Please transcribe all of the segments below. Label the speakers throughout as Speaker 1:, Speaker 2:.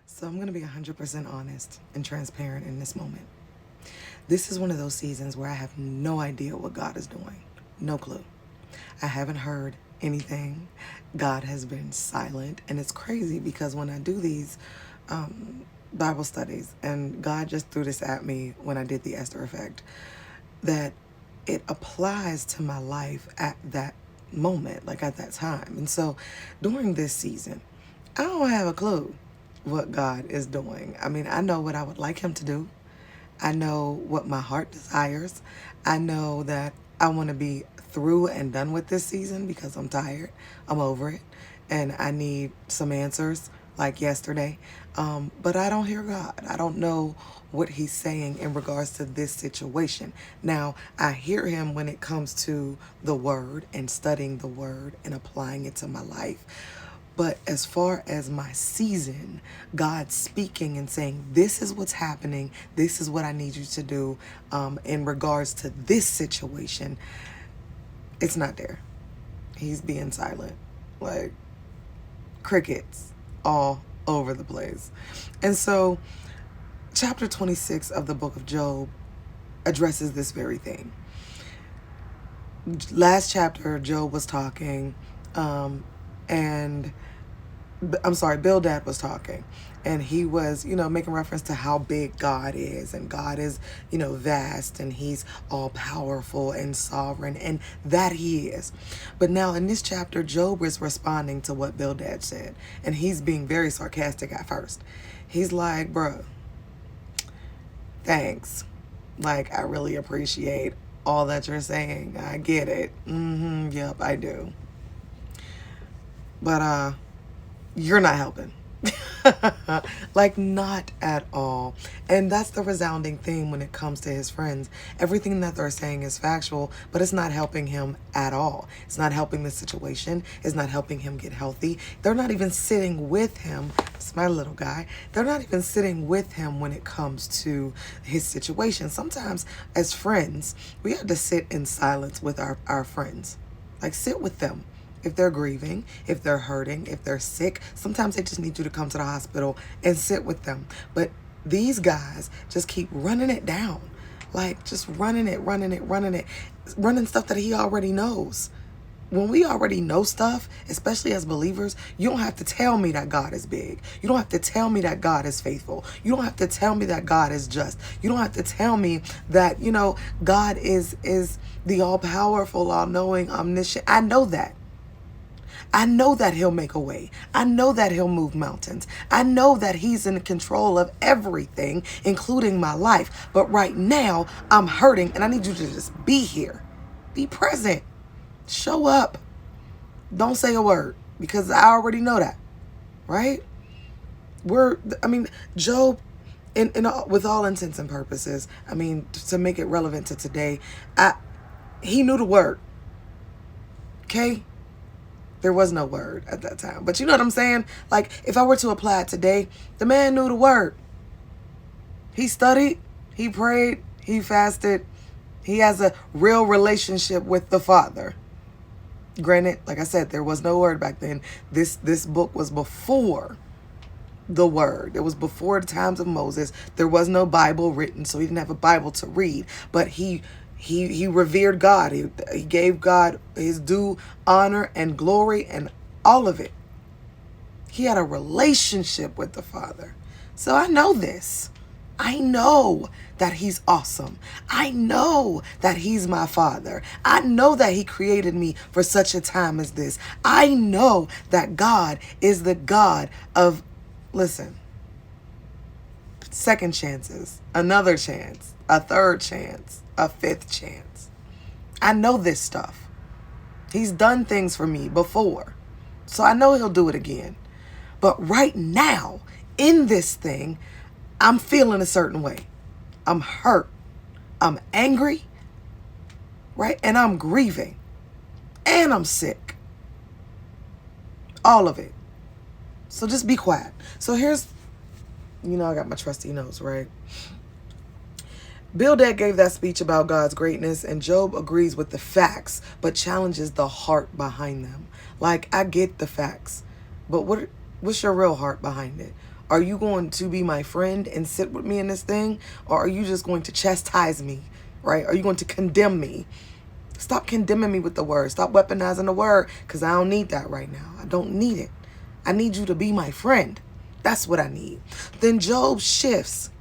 Speaker 1: So I'm going to be 100% honest and transparent in this moment. This is one of those seasons where I have no idea what God is doing. No clue. I haven't heard anything. God has been silent. And it's crazy because when I do these Bible studies, and God just threw this at me when I did the Esther effect, that it applies to my life at that moment, like at that time. And so during this season, I don't have a clue what God is doing. I mean, I know what I would like him to do. I know what my heart desires. I know that I want to be through and done with this season because I'm tired. I'm over it. And I need some answers like yesterday. But I don't hear God. I don't know what he's saying in regards to this situation. Now, I hear him when it comes to the word and studying the word and applying it to my life. But as far as my season, God speaking and saying, this is what's happening, this is what I need you to do in regards to this situation, it's not there. He's being silent. Like crickets all over the place. And so chapter 26 of the book of Job addresses this very thing. Last chapter, Job was talking, Bildad was talking, and he was, making reference to how big God is, and God is, vast, and he's all powerful and sovereign, and that he is. But now in this chapter, Job is responding to what Bildad said, and he's being very sarcastic at first. He's like, bruh, thanks. Like, I really appreciate all that you're saying. I get it. Yep, I do. But, you're not helping. Like, not at all. And that's the resounding theme when it comes to his friends. Everything that they're saying is factual, but it's not helping him at all. It's not helping the situation. It's not helping him get healthy. They're not even sitting with him. It's my little guy. They're not even sitting with him when it comes to his situation. Sometimes as friends, we have to sit in silence with our friends. Like, sit with them. If they're grieving, if they're hurting, if they're sick, sometimes they just need you to come to the hospital and sit with them. But these guys just keep running it down. Like, just running stuff that he already knows. When we already know stuff, especially as believers, you don't have to tell me that God is big. You don't have to tell me that God is faithful. You don't have to tell me that God is just. You don't have to tell me that, God is the all-powerful, all-knowing, omniscient. I know that. I know that he'll make a way. I know that he'll move mountains. I know that he's in control of everything, including my life. But right now, I'm hurting, and I need you to just be here. Be present. Show up. Don't say a word, because I already know that, right? Job, with all intents and purposes, to make it relevant to today, he knew the word. Okay? There was no word at that time. But you know what I'm saying? Like, if I were to apply it today, the man knew the word. He studied, he prayed, he fasted. He has a real relationship with the Father. Granted, like I said, there was no word back then. This book was before the word. It was before the times of Moses. There was no Bible written, so he didn't have a Bible to read. But he revered God. He gave God his due honor and glory and all of it. He had a relationship with the Father. So I know this. I know that he's awesome. I know that he's my Father. I know that he created me for such a time as this. I know that God is the God of, listen, second chances, another chance, a third chance, a fifth chance. I know this stuff. He's done things for me before, so I know he'll do it again. But right now, in this thing, I'm feeling a certain way. I'm hurt. I'm angry, right? And I'm grieving. And I'm sick. All of it. So just be quiet. So here's, I got my trusty notes, right? Bildad gave that speech about God's greatness, and Job agrees with the facts, but challenges the heart behind them. Like, I get the facts, but what's your real heart behind it? Are you going to be my friend and sit with me in this thing? Or are you just going to chastise me, right? Are you going to condemn me? Stop condemning me with the word. Stop weaponizing the word, because I don't need that right now. I don't need it. I need you to be my friend. That's what I need. Then Job shifts.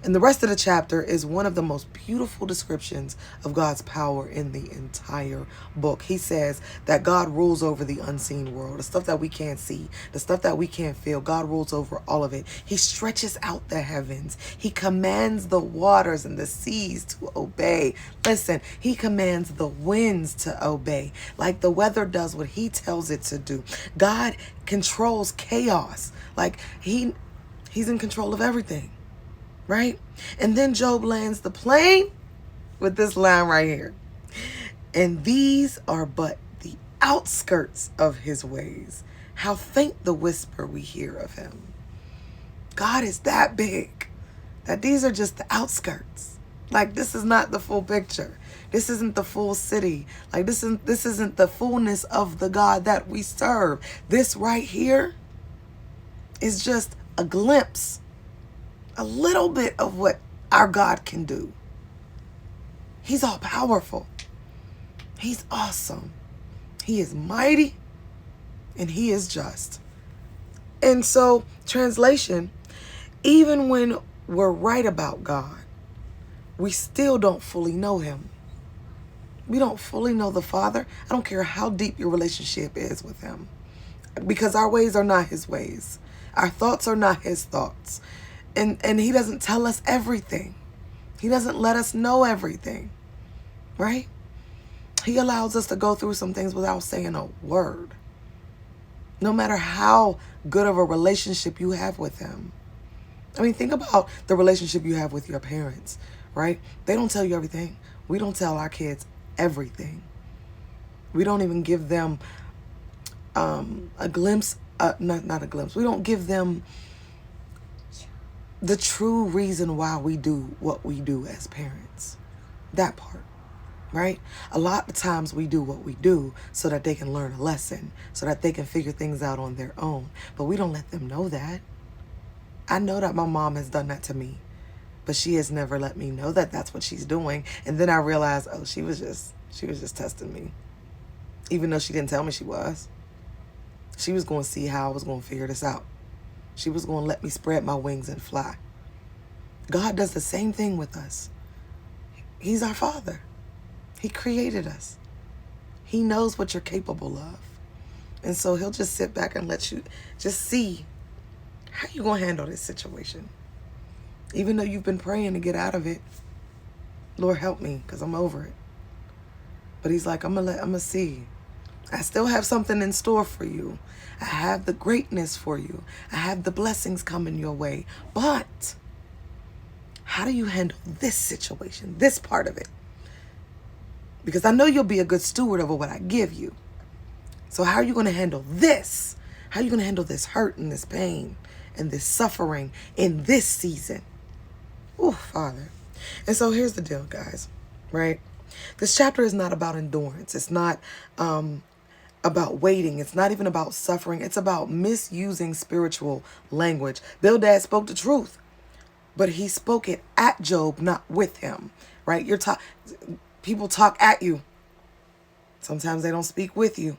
Speaker 1: And the rest of the chapter is one of the most beautiful descriptions of God's power in the entire book. He says that God rules over the unseen world, the stuff that we can't see, the stuff that we can't feel. God rules over all of it. He stretches out the heavens. He commands the waters and the seas to obey. Listen, he commands the winds to obey. Like the weather does what he tells it to do. God controls chaos. Like he's in control of everything. Right? And then Job lands the plane with this line right here. And these are but the outskirts of his ways. How faint the whisper we hear of him. God is that big that these are just the outskirts. Like, this is not the full picture. This isn't the full city. Like, this isn't the fullness of the God that we serve. This right here is just a glimpse, a little bit of what our God can do. He's all powerful. He's awesome. He is mighty and he is just. And so, translation, even when we're right about God, we still don't fully know him. We don't fully know the Father. I don't care how deep your relationship is with him, because our ways are not his ways. Our thoughts are not his thoughts. And he doesn't tell us everything. He doesn't let us know everything, right? He allows us to go through some things without saying a word. No matter how good of a relationship you have with him. I mean, think about the relationship you have with your parents, right? They don't tell you everything. We don't tell our kids everything. We don't even give them a glimpse, not a glimpse. We don't give them the true reason why we do what we do as parents. That part, right? A lot of times we do what we do so that they can learn a lesson, so that they can figure things out on their own. But we don't let them know that. I know that my mom has done that to me, but she has never let me know that that's what she's doing. And then I realized, oh, she was just testing me. Even though she didn't tell me she was. She was going to see how I was going to figure this out. She was going to let me spread my wings and fly. God does the same thing with us. He's our Father. He created us. He knows what you're capable of. And so he'll just sit back and let you just see how you going to handle this situation. Even though you've been praying to get out of it. Lord, help me, because I'm over it. But he's like, I'm going to see. I still have something in store for you. I have the greatness for you. I have the blessings coming your way. But how do you handle this situation, this part of it? Because I know you'll be a good steward over what I give you. So how are you going to handle this? How are you going to handle this hurt and this pain and this suffering in this season? Oh, Father. And so here's the deal, guys, right? This chapter is not about endurance. It's not about waiting. It's not even about suffering. It's about misusing spiritual language. Bildad spoke the truth, but he spoke it at Job, not with him, right? People talk at you. Sometimes they don't speak with you.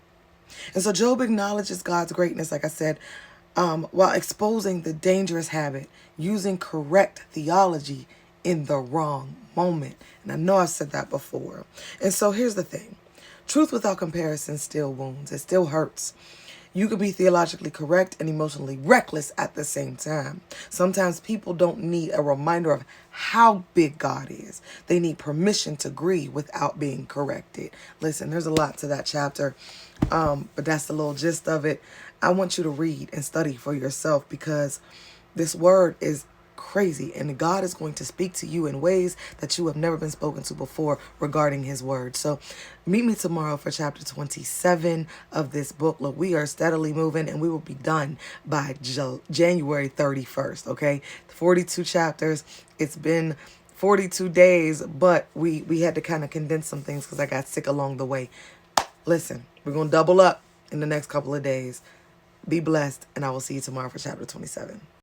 Speaker 1: And so Job acknowledges God's greatness, like I said, while exposing the dangerous habit, using correct theology in the wrong moment. And I know I've said that before. And so here's the thing. Truth without comparison still wounds. It still hurts. You could be theologically correct and emotionally reckless at the same time. Sometimes people don't need a reminder of how big God is. They need permission to agree without being corrected. Listen, there's a lot to that chapter, but that's the little gist of it. I want you to read and study for yourself, because this word is crazy, and God is going to speak to you in ways that you have never been spoken to before regarding his word. So meet me tomorrow for chapter 27 of this book. Look, we are steadily moving, and we will be done by January 31st. Okay, 42 chapters. It's been 42 days, but we had to kind of condense some things because I got sick along the way. Listen, we're going to double up in the next couple of days. Be blessed, and I will see you tomorrow for chapter 27.